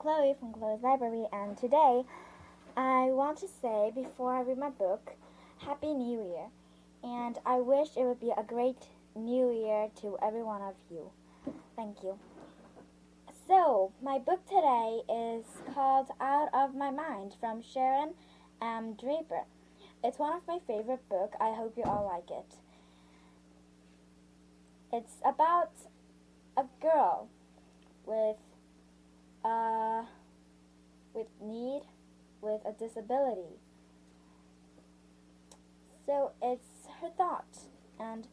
Chloe from Chloe's Library, and today I want to say, before I read my book, Happy New Year. And I wish it would be a great new year to every one of you. Thank you. So, my book today is called Out of My Mind from Sharon M. Draper. It's one of my favorite books. I hope you all like it. It's about a girl with a need, with a disability. So it's her thought, and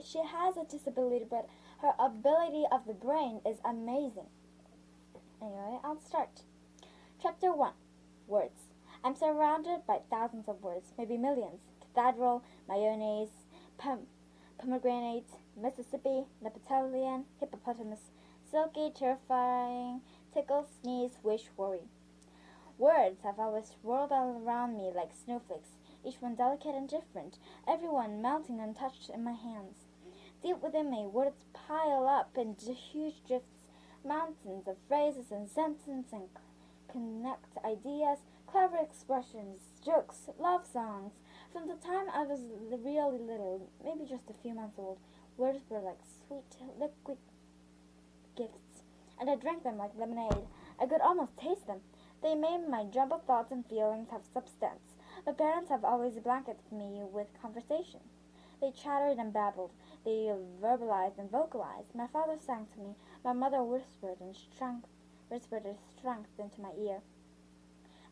she has a disability, but her ability of the brain is amazing. Anyway, I'll start. Chapter 1. Words. I'm surrounded by thousands of words, maybe millions. Cathedral, mayonnaise, pomegranate, Mississippi, Napoleon, hippopotamus, silky, terrifying, tickle, sneeze, wish, worry. Words have always swirled all around me like snowflakes, each one delicate and different, every one melting untouched in my hands. Deep within me, words pile up into huge drifts, mountains of phrases and sentences, and connect ideas, clever expressions, jokes, love songs. From the time I was really little, maybe just a few months old, words were like sweet liquid gifts, and I drank them like lemonade. I could almost taste them. They made my jumbled thoughts and feelings have substance. My parents have always blanketed me with conversation. They chattered and babbled. They verbalized and vocalized. My father sang to me. My mother whispered her strength into my ear.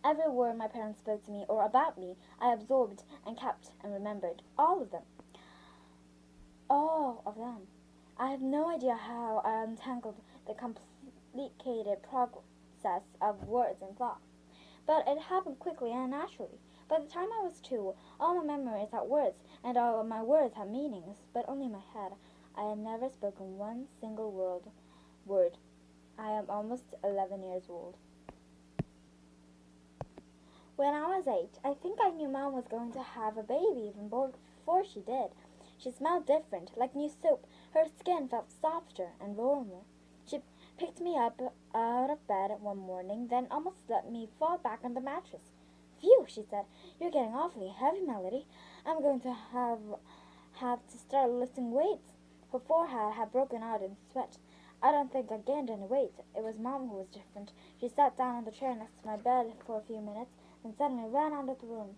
Every word my parents spoke to me or about me, I absorbed and kept and remembered. All of them. All of them. I have no idea how I untangled the complicated process of words and thought, but it happened quickly and naturally. By the time I was 2, all my memories had words, and all of my words had meanings, but only in my head. I had never spoken one single word. I am almost 11 years old. When I was 8, I think I knew Mom was going to have a baby even before she did. She smelled different, like new soap. Her skin felt softer and warmer. She picked me up out of bed one morning, then almost let me fall back on the mattress. "Phew," she said. "You're getting awfully heavy, Melody. I'm going to have to start lifting weights." Her forehead had broken out in sweat. I don't think I gained any weight. It was Mom who was different. She sat down on the chair next to my bed for a few minutes, then suddenly ran out of the room.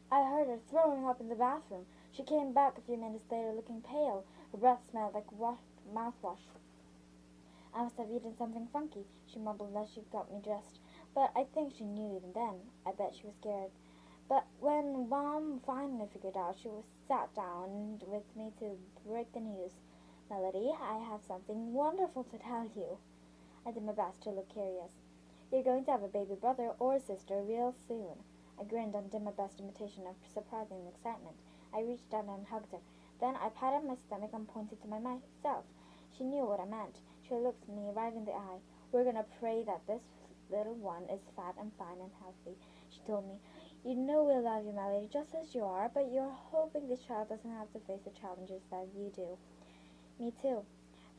I heard her throwing up in the bathroom. She came back a few minutes later looking pale. Her breath smelled like mouthwash. "I must have eaten something funky," she mumbled as she got me dressed. But I think she knew even then. I bet she was scared. But when Mom finally figured out, she sat down with me to break the news. "Melody, I have something wonderful to tell you." I did my best to look curious. "You're going to have a baby brother or sister real soon." I grinned and did my best imitation of surprising excitement. I reached out and hugged her. Then I patted my stomach and pointed to myself. She knew what I meant. She looked me right in the eye. "We're going to pray that this little one is fat and fine and healthy," she told me. "You know we love you, Melody, just as you are, but you're hoping this child doesn't have to face the challenges that you do." Me too.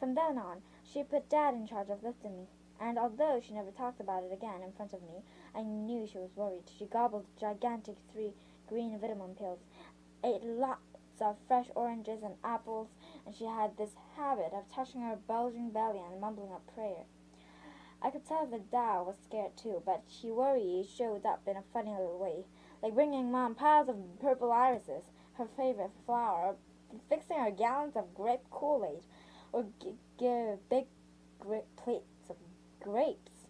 From then on, she put Dad in charge of lifting me, and although she never talked about it again in front of me, I knew she was worried. She gobbled gigantic 3 green vitamin pills, ate lots of fresh oranges and apples, and she had this habit of touching her bulging belly and mumbling a prayer. I could tell that Dad was scared too, but she worry showed up in a funny little way, like bringing Mom piles of purple irises, her favorite flower, fixing her gallons of grape Kool-Aid, or big plates of grapes.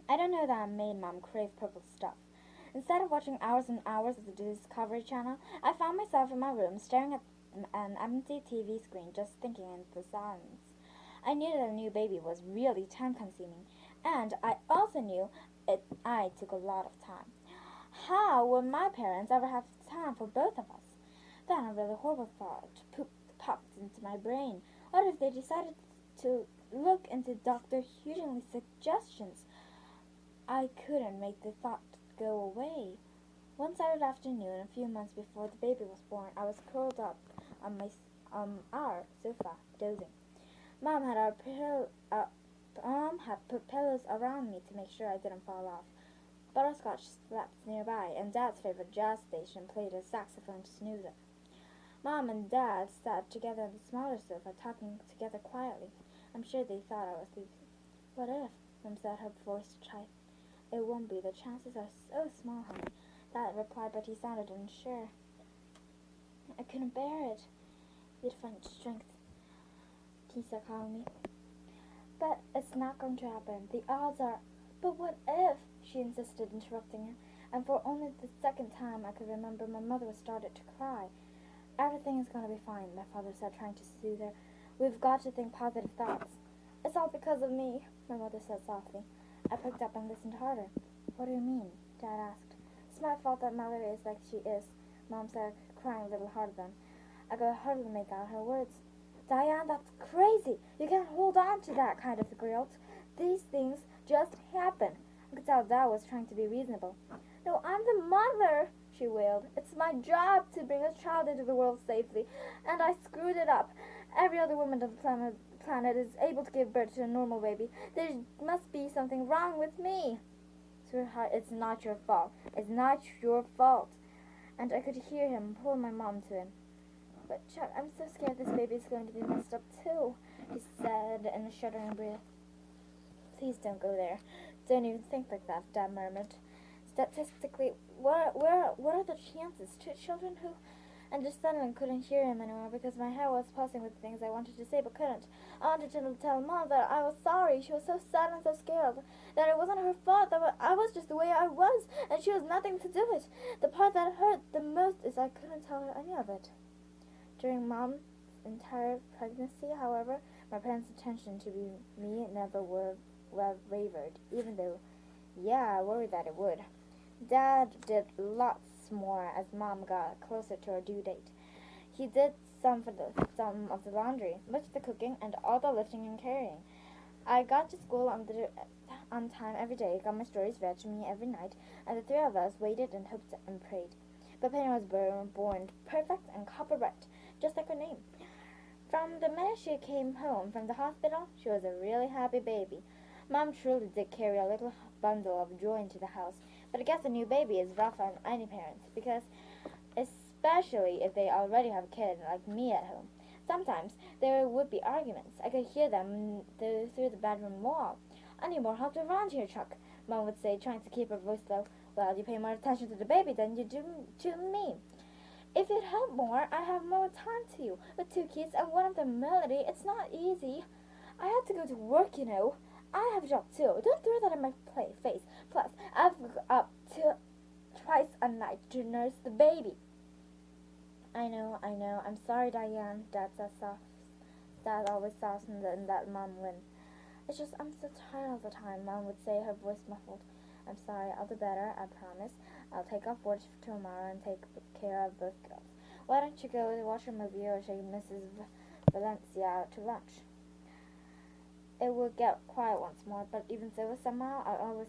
I don't know that made Mom crave purple stuff. Instead of watching hours and hours of the Discovery Channel, I found myself in my room staring at an empty TV screen, just thinking in the silence. I knew that a new baby was really time-consuming, and I also knew I took a lot of time. How would my parents ever have time for both of us? Then a really horrible thought popped into my brain. What if they decided to look into Dr. Hughley's suggestions? I couldn't make the thought go away. One Saturday afternoon, a few months before the baby was born, I was curled up on our sofa, dozing. Mom had our Mom had put pillows around me to make sure I didn't fall off. Butterscotch slept nearby, and Dad's favorite jazz station played a saxophone snoozer. Mom and Dad sat together on the smaller sofa, talking together quietly. I'm sure they thought I was sleepy. What if? Mom said, her voice shy. It won't be. The chances are so small, honey. Dad replied, but he sounded unsure. I couldn't bear it. You'd find strength, he said calmly. But it's not going to happen. The odds are. But what if? She insisted, interrupting him. And for only the second time I could remember, my mother started to cry. Everything is going to be fine, my father said, trying to soothe her. We've got to think positive thoughts. It's all because of me, my mother said softly. I picked up and listened harder. What do you mean? Dad asked. It's my fault that Mallory is like she is, Mom said, crying a little harder then. I could hardly make out her words. Diane, that's crazy. You can't hold on to that kind of guilt. These things just happen. I could tell Dad was trying to be reasonable. No, I'm the mother, she wailed. It's my job to bring a child into the world safely, and I screwed it up. Every other woman on the planet is able to give birth to a normal baby. There must be something wrong with me. Sweetheart, it's not your fault. It's not your fault. And I could hear him pull my mom to him. But Chuck, I'm so scared this baby is going to be messed up too, he said in a shuddering breath. Please don't go there. Don't even think like that, Dad murmured. Statistically, what are the chances? Two children who... And just suddenly couldn't hear him anymore because my head was pulsing with things I wanted to say but couldn't. I wanted to tell Mom that I was sorry. She was so sad and so scared. That it wasn't her fault. That I was just the way I was. And she was nothing to do with it. The part that hurt the most is I couldn't tell her any of it. During Mom's entire pregnancy, however, my parents' attention to me never wavered, even though, yeah, I worried that it would. Dad did lots more as Mom got closer to her due date. He did some of the laundry, much of the cooking, and all the lifting and carrying. I got to school on time every day, got my stories read to me every night, and the three of us waited and hoped and prayed. But Penny was born perfect and copper-bright, just like her name. From the minute she came home from the hospital, she was a really happy baby. Mom truly did carry a little bundle of joy into the house, but I guess a new baby is rough on any parents, because especially if they already have a kid like me at home. Sometimes there would be arguments. I could hear them through the bedroom wall. I need more help around here, Chuck, Mom would say, trying to keep her voice low. Well, you pay more attention to the baby than you do to me. If you'd help more, I'd have more time to you. With two kids and one of them Melody, it's not easy. I have to go to work, you know. I have a job too. Don't throw that in my face. Plus, I've up to twice a night to nurse the baby. I know. I'm sorry, Diane, Dad said soft. Dad always softened in that Mom win. It's just I'm so tired all the time, Mom would say, her voice muffled. I'm sorry, I'll do better, I promise. I'll take off work tomorrow and take care of both girls. Why don't you go watch a movie or take Mrs. Valencia out to lunch? It would get quiet once more, but even so, somehow I always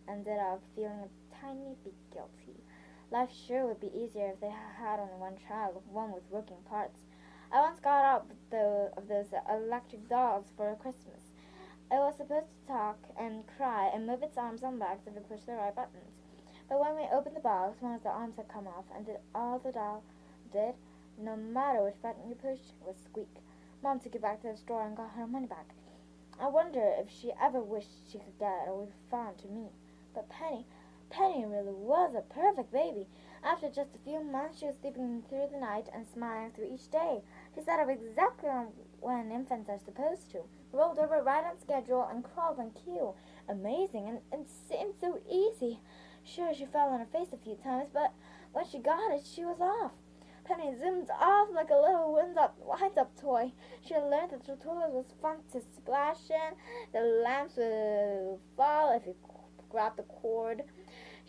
ended up feeling a tiny bit guilty. Life sure would be easier if they had only one child, one with working parts. I once got out of those electric dolls for Christmas. It was supposed to talk and cry and move its arms and legs if we pushed the right buttons. But when we opened the box, one of the arms had come off, and all the doll did, no matter which button you pushed, was squeak. Mom took it back to the store and got her money back. I wonder if she ever wished she could get a refund to me. But Penny really was a perfect baby. After just a few months, she was sleeping through the night and smiling through each day. She sat up exactly when infants are supposed to, rolled over right on schedule, and crawled on cue. Amazing, and seemed so easy. Sure, she fell on her face a few times, but when she got it, she was off. Penny zoomed off like a little wind-up toy. She had learned that the toilet was fun to splash in. The lamps would fall if you grabbed the cord.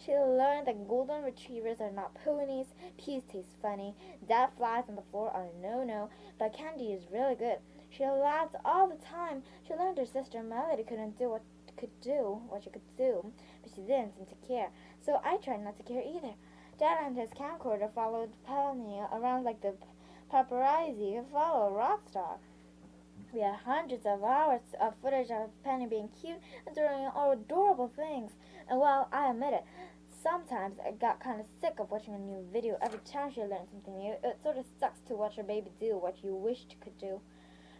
She learned that golden retrievers are not ponies. Peas taste funny. Dead flies on the floor are no-no. But candy is really good. She laughed all the time. She learned her sister Melody couldn't do what she could do, but she didn't seem to care. So I tried not to care either. Dad and his camcorder followed Penny around like the paparazzi follow a rock star. We had hundreds of hours of footage of Penny being cute and doing all adorable things. And well, I admit it, sometimes I got kind of sick of watching a new video every time she learned something new. It sort of sucks to watch a baby do what you wished could do.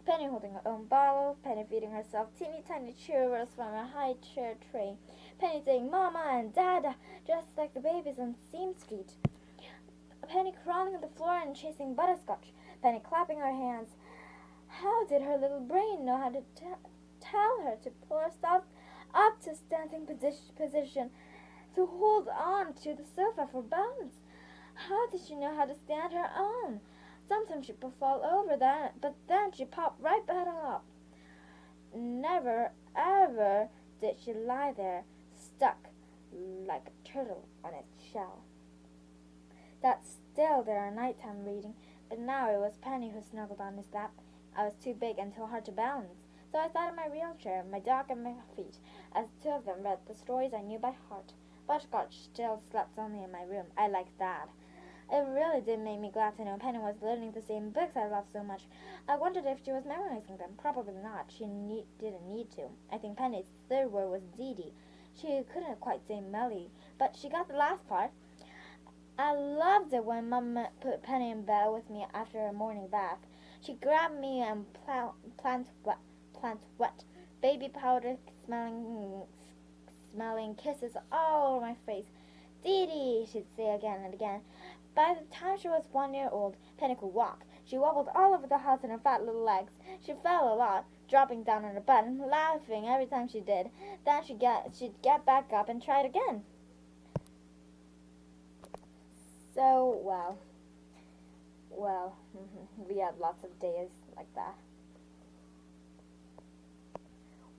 Penny holding her own bottle, Penny feeding herself teeny tiny churros from a high chair tray, Penny saying Mama and Dada just like the babies on Seam Street, Penny crawling on the floor and chasing Butterscotch, Penny clapping her hands. How did her little brain know how to tell her to pull herself up to standing position, to hold on to the sofa for balance? How did she know how to stand her own? Sometimes she'd fall over, but then she'd pop right back up. Never, ever did she lie there, stuck like a turtle on its shell. That's still their nighttime reading, but now it was Penny who snuggled on his lap. I was too big and too hard to balance, so I sat in my wheelchair, my dog at my feet, as the two of them read the stories I knew by heart. Butterscotch still slept only in my room. I liked that. It really did make me glad to know Penny was learning the same books I loved so much. I wondered if she was memorizing them. Probably not. She didn't need to. I think Penny's third word was Dee. She couldn't quite say Melly, but she got the last part. I loved it when Mum put Penny in bed with me after a morning bath. She grabbed me and plant wet, baby powder smelling kisses all over my face. Dee, she'd say again and again. By the time she was 1 year old, Penny could walk. She wobbled all over the house on her fat little legs. She fell a lot, dropping down on her butt and laughing every time she did. Then she'd get back up and try it again. So, well, we had lots of days like that.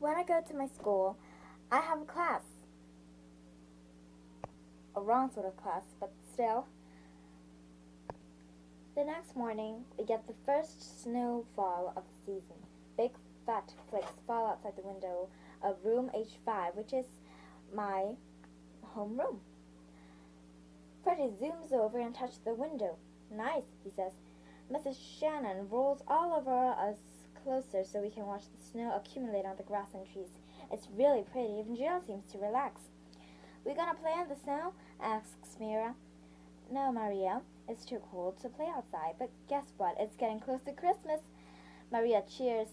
When I go to my school, I have a class. A wrong sort of class, but still. The next morning, we get the first snowfall of the season. Big, fat flakes fall outside the window of room H5, which is my homeroom. Freddie zooms over and touches the window. Nice, he says. Mrs. Shannon rolls all over us closer so we can watch the snow accumulate on the grass and trees. It's really pretty. Even Jill seems to relax. We gonna play in the snow? Asks Mira. No, Maria. It's too cold to play outside, but guess what? It's getting close to Christmas. Maria cheers.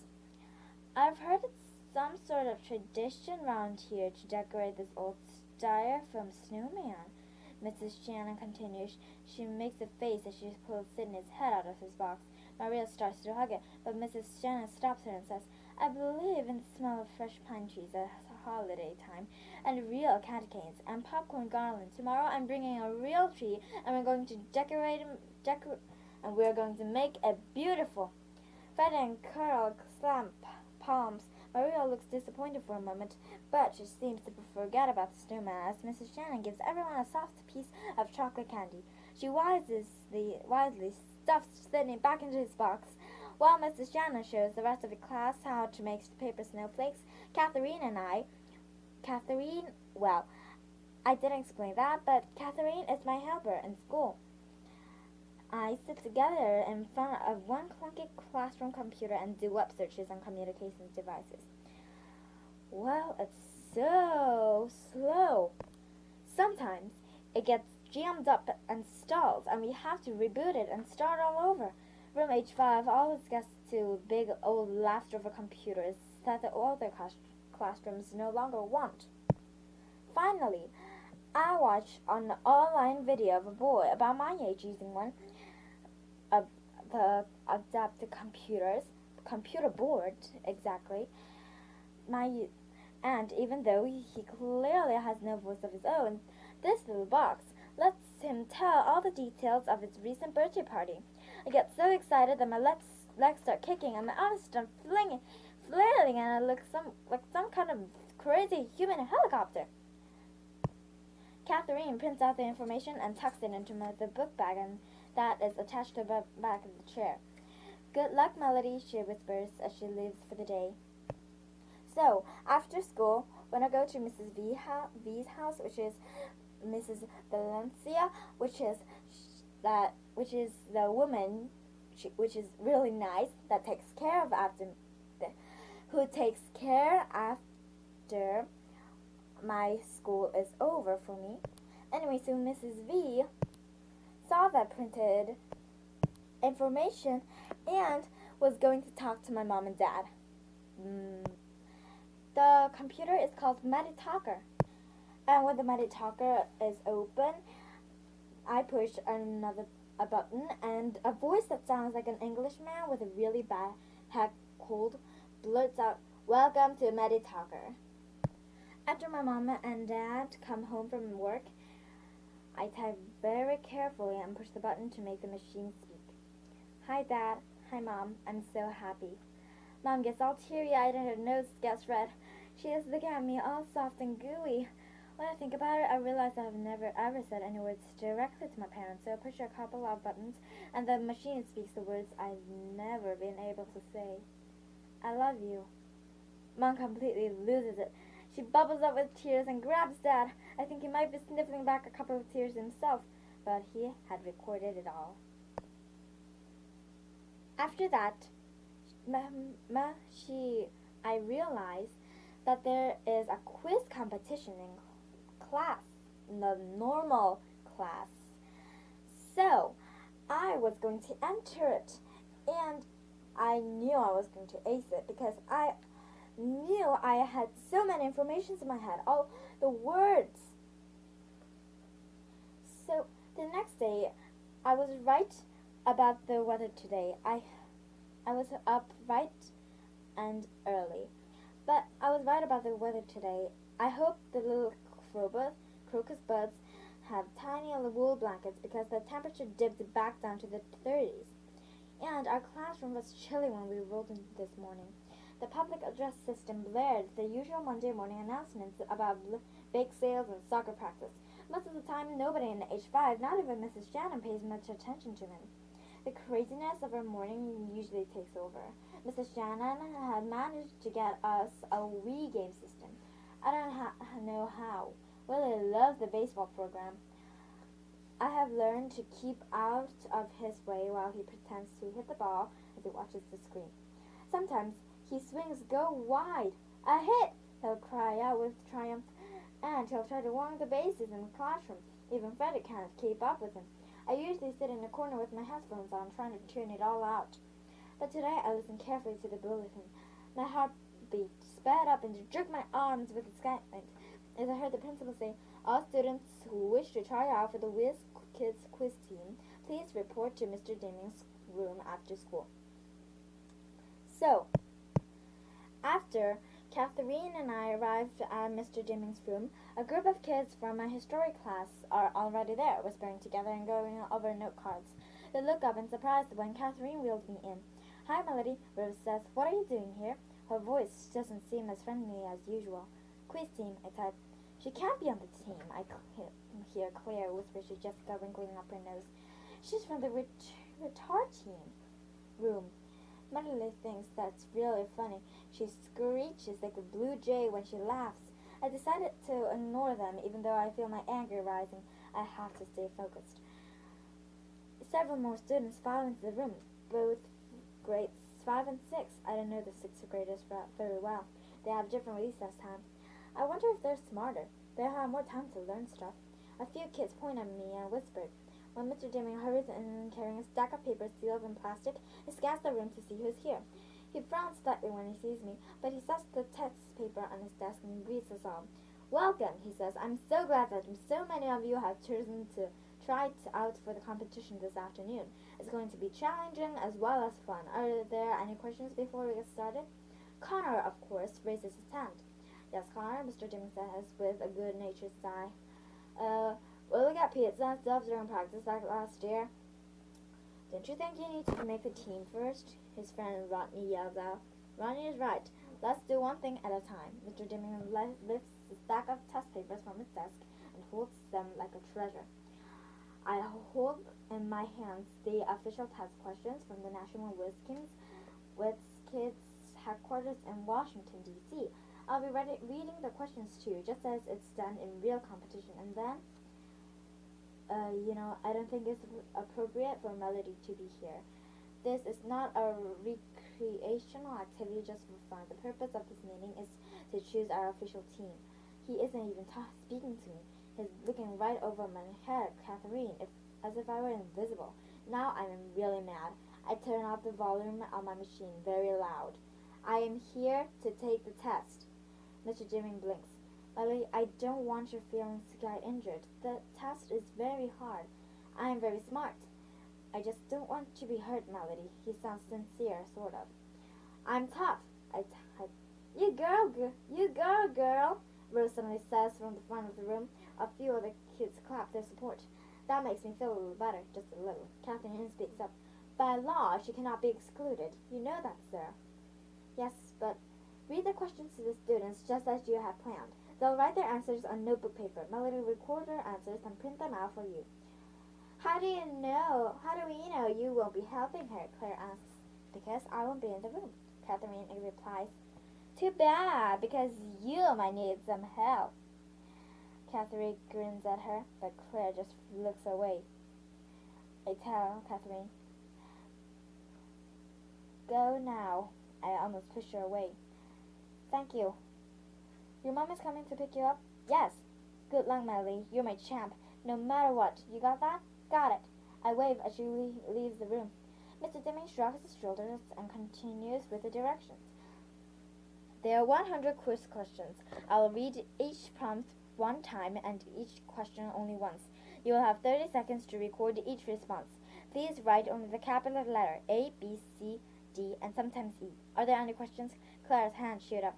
I've heard it's some sort of tradition round here to decorate this old styrofoam snowman. Mrs. Shannon continues. She makes a face as she pulls Sydney's head out of his box. Maria starts to hug it, but Mrs. Shannon stops her and says, I believe in the smell of fresh pine trees at holiday time, and real candy canes, and popcorn garland. Tomorrow I'm bringing a real tree, and we're going to and we're going to make it beautiful. Fred and Carl slam palms. Maria looks disappointed for a moment, but she seems to forget about the snowman as Mrs. Shannon gives everyone a soft piece of chocolate candy. She wisely stuffs Sydney back into his box. While Mrs. Shannon shows the rest of the class how to make paper snowflakes, I didn't explain that, but Catherine is my helper in school. I sit together in front of one clunky classroom computer and do web searches on communications devices. Well, it's so slow. Sometimes it gets jammed up and stalls, and we have to reboot it and start all over. Room H5 always gets to big old leftover computers that the other classrooms no longer want. Finally, I watched an online video of a boy about my age using one of the adapted computer board, exactly. And even though he clearly has no voice of his own, this little box lets him tell all the details of his recent birthday party. I get so excited that my legs start kicking and my arms start flailing, and I look like some kind of crazy human helicopter. Catherine prints out the information and tucks it into the book bag and that is attached to the back of the chair. Good luck, Melody, she whispers as she leaves for the day. So, after school, when I go to Mrs. V's house, which is Mrs. Valencia, which is the woman, which is really nice, that takes care of after who takes care after my school is over for me. Anyway, so Mrs. V saw that printed information and was going to talk to my mom and dad. The computer is called MediTalker. And when the MediTalker is open, I push a button, and a voice that sounds like an Englishman with a really bad head cold blurts out, "Welcome to MediTalker." After my mom and dad come home from work, I type very carefully and push the button to make the machine speak. "Hi, Dad. Hi, Mom. I'm so happy." Mom gets all teary-eyed and her nose gets red. She is looking at me all soft and gooey. When I think about it, I realize I have never ever said any words directly to my parents, so I push a couple of buttons and the machine speaks the words I've never been able to say. "I love you." Mom completely loses it. She bubbles up with tears and grabs Dad. I think he might be sniffling back a couple of tears himself, but he had recorded it all. After that, I realized that there is a quiz competition in class, in the normal class. So, I was going to enter it, and I knew I was going to ace it because I knew I had so many informations in my head, all the words. So, the next day, I was right about the weather today. I was up right and early. But I was right about the weather today. I hope the little crocus buds have tiny wool blankets because the temperature dipped back down to the 30s. And our classroom was chilly when we rolled in this morning. The public address system blared the usual Monday morning announcements about bake sales and soccer practice. Most of the time, nobody in age 5, not even Mrs. Shannon, pays much attention to him. The craziness of our morning usually takes over. Mrs. Shannon had managed to get us a Wii game system. I don't know how. Willie loved the baseball program. I have learned to keep out of his way while he pretends to hit the ball as he watches the screen. Sometimes he swings go wide. "A hit!" he'll cry out with triumph, and he'll try to walk the bases in the classroom. Even Freddie can't keep up with him. I usually sit in a corner with my headphones on, trying to tune it all out. But today I listened carefully to the bulletin. My heartbeat sped up and jerked my arms with excitement as I heard the principal say, "All students who wish to try out for the Whiz Kids quiz team, please report to Mr. Deming's room after school." So, after Catherine and I arrived at Mr. Deming's room, a group of kids from my history class are already there, whispering together and going over note cards. They look up in surprise when Catherine wheeled me in. "Hi, Melody," Rose says. "What are you doing here?" Her voice doesn't seem as friendly as usual. "Quiz team," I type. "She can't be on the team," I hear Claire whisper to Jessica, wrinkling up her nose. "She's from the retard team." Room. Melody thinks that's really funny. She screeches like a blue jay when she laughs. I decided to ignore them, even though I feel my anger rising. I have to stay focused. Several more students file into the room, both grades 5 and 6. I don't know the 6th graders very well. They have different recess time. I wonder if they're smarter. They have more time to learn stuff. A few kids point at me and whispered. When Mr. Deming hurries in carrying a stack of papers sealed in plastic, he scans the room to see who's here. He frowns slightly when he sees me, but he sets the test paper on his desk and greets us all. "Welcome," he says. "I'm so glad that so many of you have chosen to try out for the competition this afternoon. It's going to be challenging as well as fun. Are there any questions before we get started?" Connor, of course, raises his hand. "Yes, Connor," Mr. Deming says with a good-natured sigh. Will we get pizza and stuff during practice like last year?" "Don't you think you need to make the team first?" his friend Rodney yells out. "Rodney is right. Let's do one thing at a time." Mr. Deming lifts a stack of test papers from his desk and holds them like a treasure. I hold in my hands the official test questions from the National Whiz Kids headquarters in Washington, D.C. I'll be reading the questions too, just as it's done in real competition, and then I don't think it's appropriate for Melody to be here. This is not a recreational activity just for fun. The purpose of this meeting is to choose our official team. He isn't even speaking to me. He's looking right over my head, Catherine, as if I were invisible. Now I'm really mad. I turn up the volume on my machine very loud. I am here to take the test. Mr. Deming blinks. Lily, I don't want your feelings to get injured. The test is very hard. I am very smart. I just don't want to be hurt, Melody. He sounds sincere, sort of. I'm tough. I type. You go, girl, Rose suddenly says from the front of the room. A few of the kids clap their support. That makes me feel a little better, just a little. Catherine speaks up. By law, she cannot be excluded. You know that, sir. Yes, but read the questions to the students just as you have planned. They'll write their answers on notebook paper. Melody will record their answers and print them out for you. How do we know you won't be helping her? Claire asks. Because I won't be in the room, Catherine replies. Too bad, because you might need some help. Catherine grins at her, but Claire just looks away. I tell Catherine, go now. I almost push her away. Thank you. Your mom is coming to pick you up? Yes. Good luck, Melody. You're my champ. No matter what. You got that? Got it. I wave as she leaves the room. Mr. Deming shrugs his shoulders and continues with the directions. There are 100 quiz questions. I'll read each prompt one time and each question only once. You will have 30 seconds to record each response. Please write only the capital letter A, B, C, D, and sometimes E. Are there any questions? Claire's hand shoot up.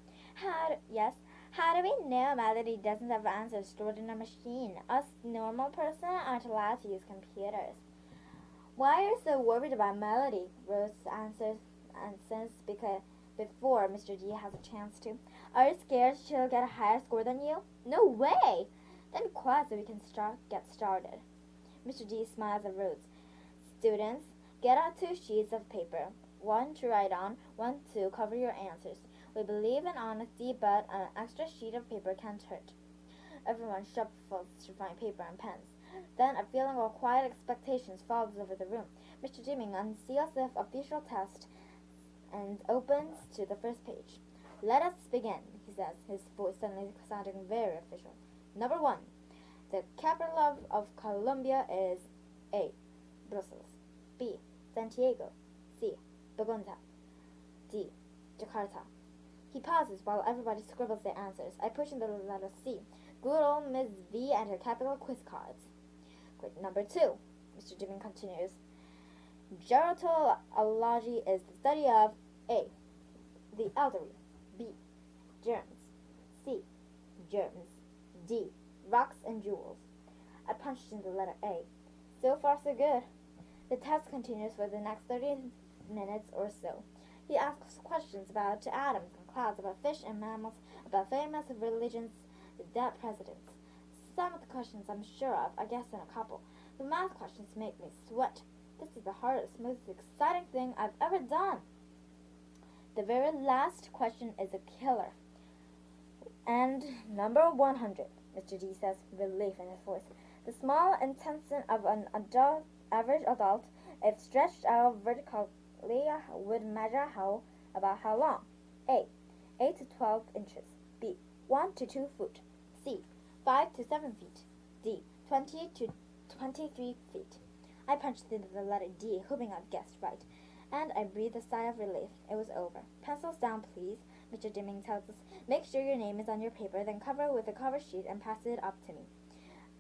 Yes. How do we know Melody doesn't have answers stored in a machine? Us normal person aren't allowed to use computers. Why are you so worried about Melody? Rose answers because before Mr. D has a chance to. Are you scared she'll get a higher score than you? No way! Then be quiet so we can get started. Mr. D smiles at Rose. Students, get out 2 sheets of paper. 1 to write on, 1 to cover your answers. We believe in honesty, but an extra sheet of paper can't hurt. Everyone shuffles to find paper and pens. Then a feeling of quiet expectations falls over the room. Mr. Deming unseals the official test and opens to the first page. Let us begin, he says, his voice suddenly sounding very official. Number 1. The capital of Colombia is A. Brussels. B. Santiago. C. Bogota. D. Jakarta. He pauses while everybody scribbles their answers. I push in the letter C. Good old Miss V and her capital quiz cards. Great. Number 2. Mr. Deming continues. Gerontology is the study of A. The elderly. B. Germs. C. Germs. D. Rocks and jewels. I punched in the letter A. So far so good. The test continues for the next 30 minutes or so. He asks questions about atoms and clouds, about fish and mammals, about famous religions, dead presidents. Some of the questions I'm sure of, I guess in a couple. The math questions make me sweat. This is the hardest, most exciting thing I've ever done. The very last question is a killer. And number 100, Mr. D says, relief in his voice. The small intestine of an average adult, if stretched out vertically, would measure about how long? A. 8 to 12 inches. B. 1 to 2 foot. C. 5 to 7 feet. D. 20 to 23 feet. I punched into the letter D, hoping I'd guessed right, and I breathed a sigh of relief. It was over. Pencils down, please, Mr. Deming tells us. Make sure your name is on your paper, then cover it with a cover sheet and pass it up to me.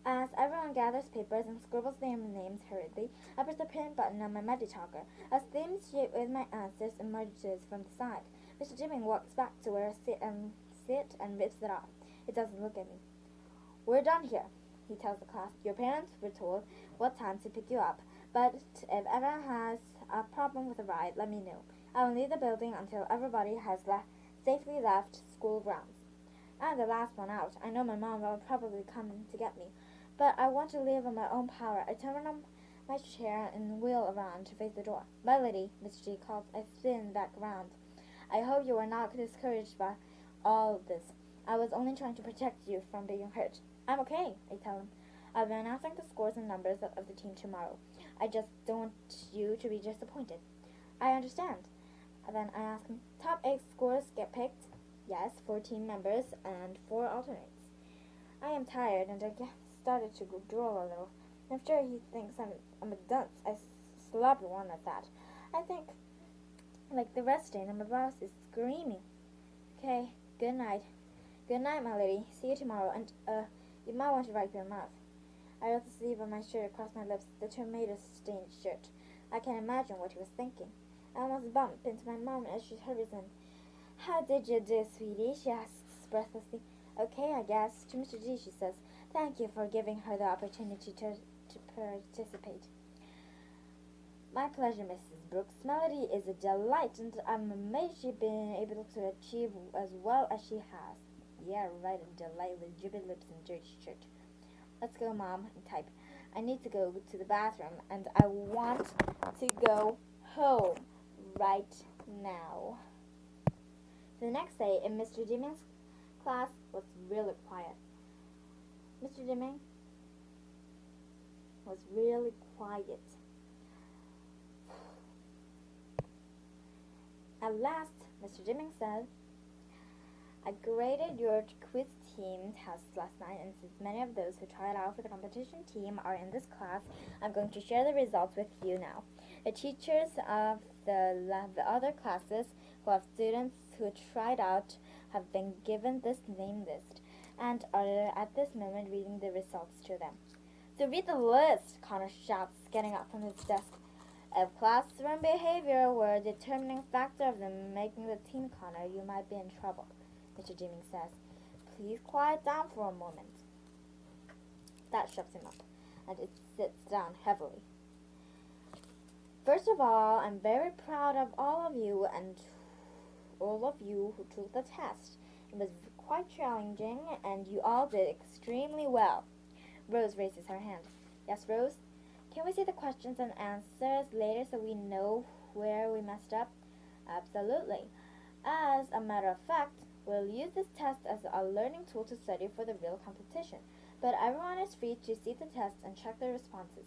As everyone gathers papers and scribbles their names hurriedly, I press the print button on my Meditalker. A thin sheet with my answers emerges from the side. Mr. Deming walks back to where I sit and rips it off. It doesn't look at me. We're done here, he tells the class. Your parents were told what time to pick you up, but if everyone has a problem with a ride, let me know. I will leave the building until everybody has safely left school grounds. I'm the last one out. I know my mom will probably come to get me, but I want to live on my own power. I turn on my chair and wheel around to face the door. My lady, Mr. G calls. I spin back around. I hope you are not discouraged by all this. I was only trying to protect you from being hurt. I'm okay, I tell him. I'll be announcing the scores and numbers of the team tomorrow. I just don't want you to be disappointed. I understand. Then I ask him, top 8 scores get picked? Yes, 14 members and 4 alternates. I am tired and I get started to drool a little. I'm sure he thinks I'm a dunce, a sloppy one at that. I think, like the rest day, and my boss is screaming. Okay, good night. Good night, my lady. See you tomorrow, and, you might want to wipe your mouth. I rolled the sleeve of my shirt across my lips, the tomato-stained shirt. I can imagine what he was thinking. I almost bumped into my mom as she hurries in. How did you do, sweetie? She asks breathlessly. Okay, I guess. To Mr. G, she says, thank you for giving her the opportunity to participate. My pleasure, Mrs. Brooks. Melody is a delight, and I'm amazed she's been able to achieve as well as she has. Yeah, right, a delight with dripping lips and dirty shirt. Let's go, Mom, and type. I need to go to the bathroom, and I want to go home right now. The next day in Mr. Deming's class was really quiet. Mr. Deming was really quiet. At last, Mr. Deming said, I graded your quiz team tests last night, and since many of those who tried out for the competition team are in this class, I'm going to share the results with you now. The teachers of the other classes who have students who tried out have been given this name list and are at this moment reading the results to them. So read the list, Connor shouts, getting up from his desk. If classroom behavior were a determining factor of them making the team, Connor, you might be in trouble, Mr. Deming says. Please quiet down for a moment. That shuts him up, and it sits down heavily. First of all, I'm very proud of all of you who took the test. It was quite challenging, and you all did extremely well. Rose raises her hand. Yes, Rose? Can we see the questions and answers later so we know where we messed up? Absolutely. As a matter of fact, we'll use this test as a learning tool to study for the real competition, but everyone is free to see the test and check their responses.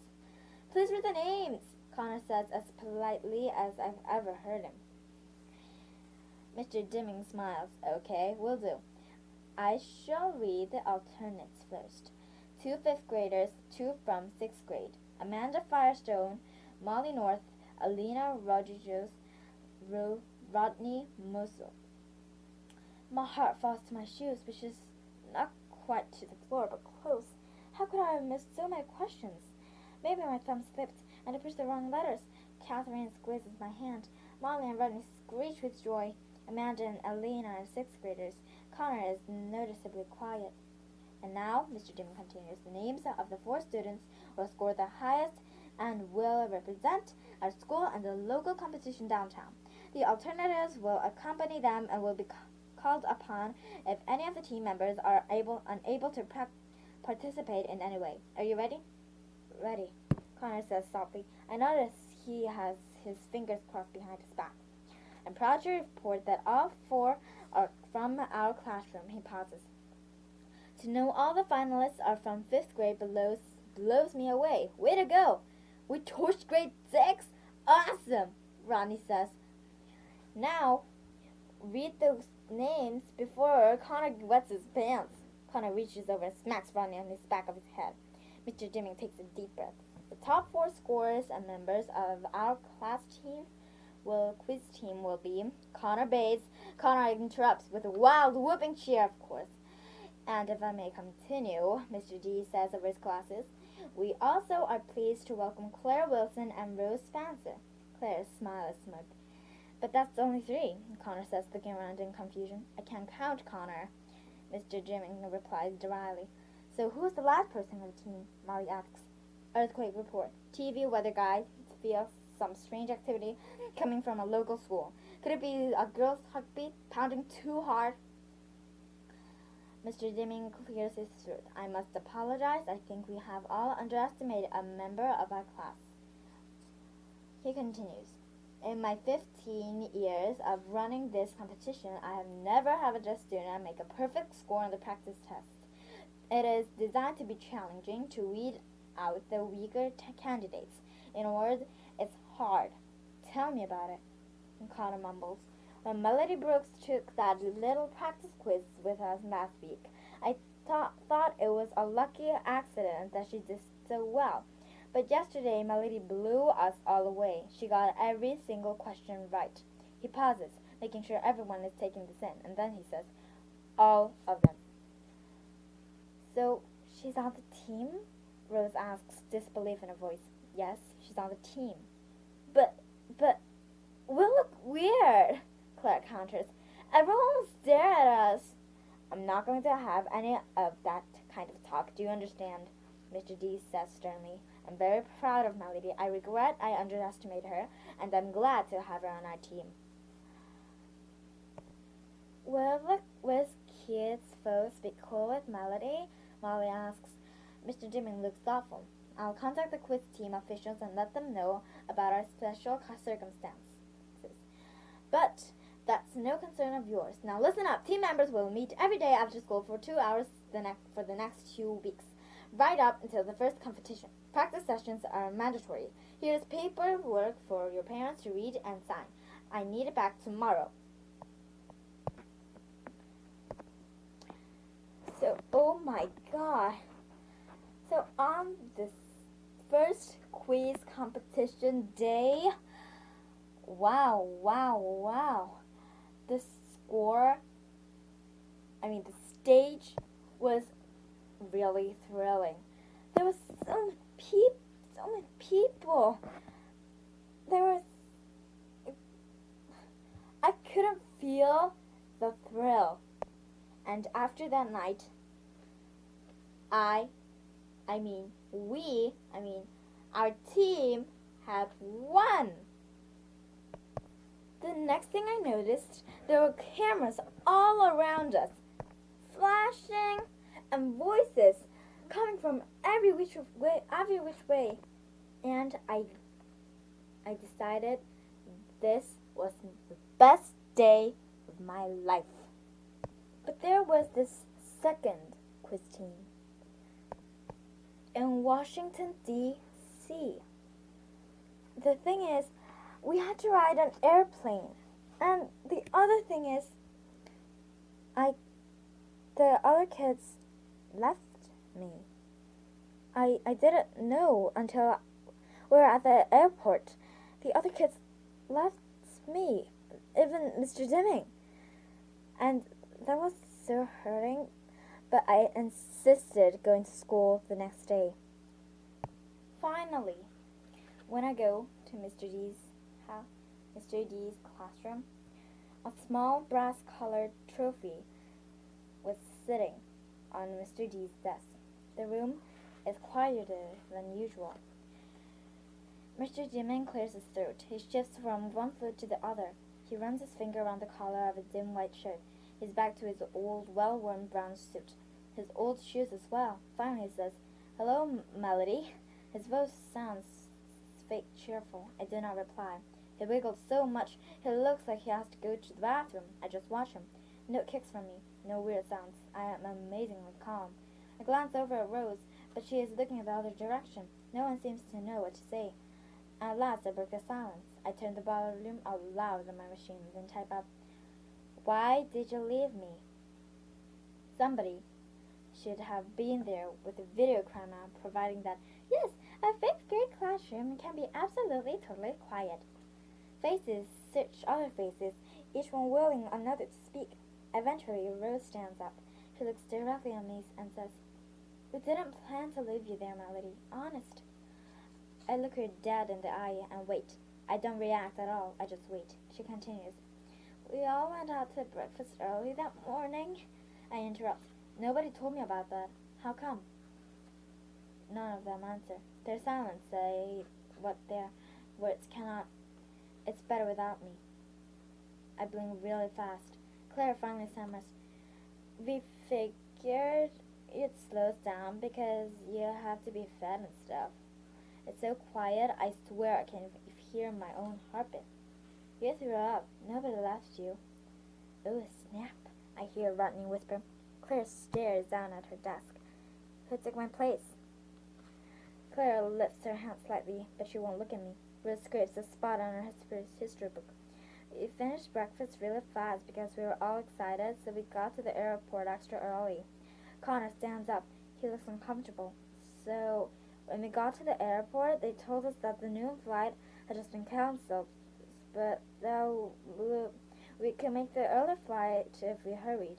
Please read the names, Connor says as politely as I've ever heard him. Mr. Deming smiles. Okay, will do. I shall read the alternates first. 2 fifth graders, 2 from 6th grade. Amanda Firestone, Molly North, Alina Rodriguez, Rodney Musil. My heart falls to my shoes, which is not quite to the floor, but close. How could I have missed so many questions? Maybe my thumb slipped, and I pushed the wrong letters. Catherine squeezes my hand. Molly and Rodney screech with joy. Amanda and Alina are 6th graders. Connor is noticeably quiet. And now, Mr. Deming continues, the names of the 4 students who will score the highest and will represent our school in the local competition downtown. The alternatives will accompany them and will be called upon if any of the team members are unable to participate in any way. Are you ready? Ready, Connor says softly. I notice he has his fingers crossed behind his back. I'm proud to report that all 4 are from our classroom. He pauses. To know all the finalists are from 5th grade blows me away. Way to go! We torched grade 6? Awesome! Rodney says. Now, read those names before Connor wets his pants. Connor reaches over and smacks Rodney on his back of his head. Mr. Deming takes a deep breath. The top 4 scorers and members of our quiz team will be Connor Bates. Connor interrupts with a wild whooping cheer, of course. And if I may continue, Mr. D says over his glasses, we also are pleased to welcome Claire Wilson and Rose Spencer. Claire's smile is smug. But that's only 3, Connor says, looking around in confusion. I can't count, Connor, Mr. Deming replies dryly. So who's the last person on the team? Molly asks. Earthquake report. TV weather guide feels some strange activity coming from a local school. Could it be a girl's heartbeat pounding too hard? Mr. Deming clears his throat. I must apologize. I think we have all underestimated a member of our class. He continues. In my 15 years of running this competition, I have never had a student make a perfect score on the practice test. It is designed to be challenging, to weed out the weaker candidates. In a word, it's hard. Tell me about it. Connor mumbles. Well, Melody Brooks took that little practice quiz with us last week. I thought it was a lucky accident that she did so well. But yesterday, Melody blew us all away. She got every single question right. He pauses, making sure everyone is taking this in, and then he says, all of them. So, she's on the team? Rose asks, disbelief in her voice. Yes, she's on the team. But, we'll look weird, Claire counters. Everyone will stare at us. I'm not going to have any of that kind of talk. Do you understand? Mr. D says sternly. I'm very proud of Melody. I regret I underestimated her, and I'm glad to have her on our team. Will the Wiz kids folks be cool with Melody? Molly asks. Mr. Dimming looks thoughtful. I'll contact the quiz team officials and let them know about our special circumstances. But that's no concern of yours. Now listen up. Team members will meet every day after school for 2 hours for the next 2 weeks, right up until the first competition. Practice sessions are mandatory. Here's paperwork for your parents to read and sign. I need it back tomorrow. So, oh my god. So on this first quiz competition day, wow. The stage was really thrilling. There was so many people. I couldn't feel the thrill. And after that night, our team had won. The next thing I noticed, there were cameras all around us, flashing, and voices coming from every which way. And I decided this was the best day of my life. But there was this second quiz team in Washington, D.C. The thing is, we had to ride an airplane. And the other thing is, the other kids left me. I didn't know until we were at the airport. The other kids left me, even Mr. Dimming. And that was so hurting, but I insisted going to school the next day. Finally, when I go to Mr. D's classroom, a small brass-colored trophy was sitting on Mr. D's desk. The room is quieter than usual. Mr. Dimming clears his throat. He shifts from one foot to the other. He runs his finger around the collar of his dim white shirt, his back to his old, well-worn brown suit, his old shoes as well. Finally he says, "Hello, Melody." His voice sounds fake cheerful. I do not reply. He wiggles so much he looks like he has to go to the bathroom. I just watch him. No kicks from me. No weird sounds. I am amazingly calm. I glance over at Rose, but she is looking in the other direction. No one seems to know what to say. At last I break the silence. I turn the volume out loud on my machine, then type out, "Why did you leave me?" Somebody should have been there with a video camera providing that, yes, a 5th grade classroom can be absolutely, totally quiet. Faces search other faces, each one willing another to speak. Eventually, Rose stands up. She looks directly at me and says, "We didn't plan to leave you there, Melody. Honest." I look her dead in the eye and wait. I don't react at all. I just wait. She continues, "We all went out to breakfast early that morning." I interrupt. "Nobody told me about that. How come?" None of them answer. Their silence say what their words cannot. It's better without me. I blink really fast. Claire finally stammers, "We figured it slows down because you have to be fed and stuff. It's so quiet, I swear I can hear my own heartbeat." "You threw up. Nobody left you." "Oh, snap," I hear Rodney whisper. Claire stares down at her desk. "Who took my place?" Claire lifts her hand slightly, but she won't look at me. Rose scrapes a spot on her history book. We finished breakfast really fast because we were all excited, so we got to the airport extra early. Connor stands up. He looks uncomfortable. So, when we got to the airport, they told us that the noon flight had just been cancelled, but that we could make the early flight if we hurried.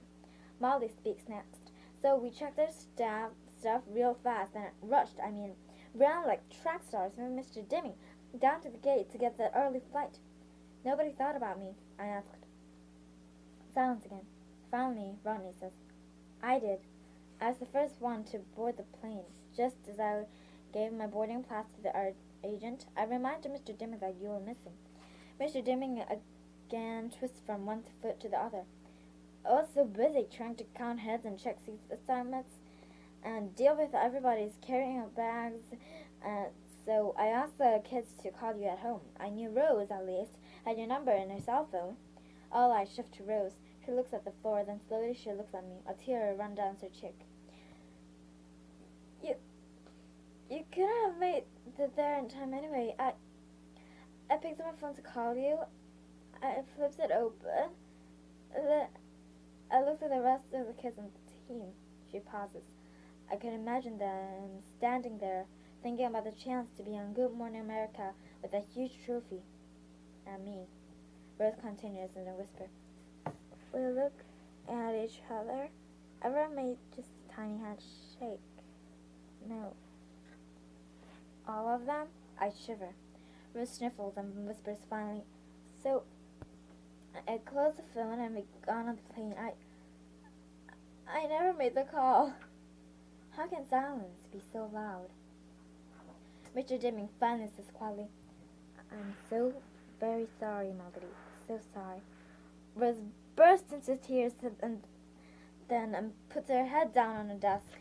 Molly speaks next. So we checked our stuff real fast and ran like track stars with Mr. Dimming down to the gate to get the early flight. Nobody thought about me, I asked. Silence again. Finally, Rodney says, I did. I was the first one to board the plane. Just as I gave my boarding pass to the agent, I reminded Mr. Dimming that you were missing. Mr. Dimming again twisted from one foot to the other. I was so busy trying to count heads and check seat assignments and deal with everybody's carrying of bags. So I asked the kids to call you at home. I knew Rose, at least, had your number in her cell phone. All eyes shift to Rose. She looks at the floor, then slowly she looks at me. A tear runs down her cheek. You couldn't have made it there in time anyway. I picked up my phone to call you. I flipped it open. I looked at the rest of the kids on the team. She pauses. I could imagine them standing there, thinking about the chance to be on Good Morning America with a huge trophy. And me. Rose continues in a whisper. We look at each other. Ever made just a tiny handshake? No. All of them? I shiver. Rose sniffles and whispers finally. So, I closed the phone and we got on the plane. I never made the call. How can silence be so loud? Mr. Dimming finally says quietly, I'm so very sorry, Melody. So sorry. Rose bursts into tears and then puts her head down on the desk.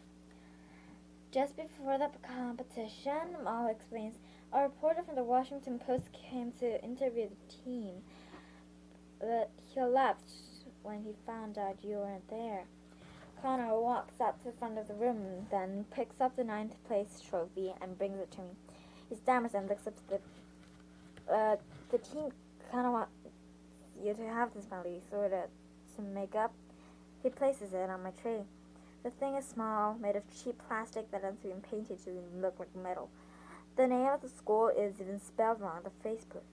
Just before the competition, Molly explains, a reporter from the Washington Post came to interview the team, but he left when he found out you weren't there. Connor walks up to the front of the room, then picks up the 9th place trophy and brings it to me. He stammers and looks up to the team kind of wants you to have this, Melody, sort of to make up. He places it on my tray. The thing is small, made of cheap plastic that has been painted to look like metal. The name of the school is even spelled wrong on the faceplate.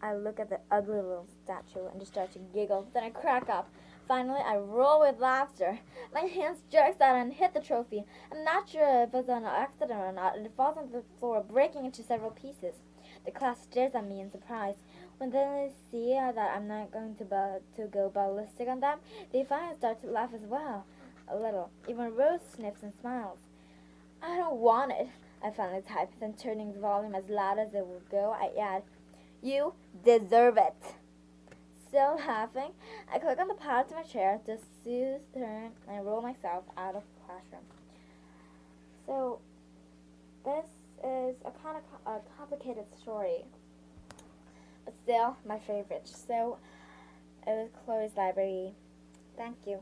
I look at the ugly little statue and just start to giggle. Then I crack up. Finally, I roll with laughter. My hands jerks out and hit the trophy. I'm not sure if it was an accident or not, and it falls onto the floor, breaking into several pieces. The class stares at me in surprise. When they see that I'm not going to go ballistic on them, they finally start to laugh as well. A little. Even Rose sniffs and smiles. I don't want it, I finally type. Then turning the volume as loud as it will go, I add, you deserve it. Still laughing, I click on the pad to my chair to soothe her and roll myself out of the classroom. So, this is a kind of a complicated story, but still my favorite. So, it was Chloe's Library. Thank you.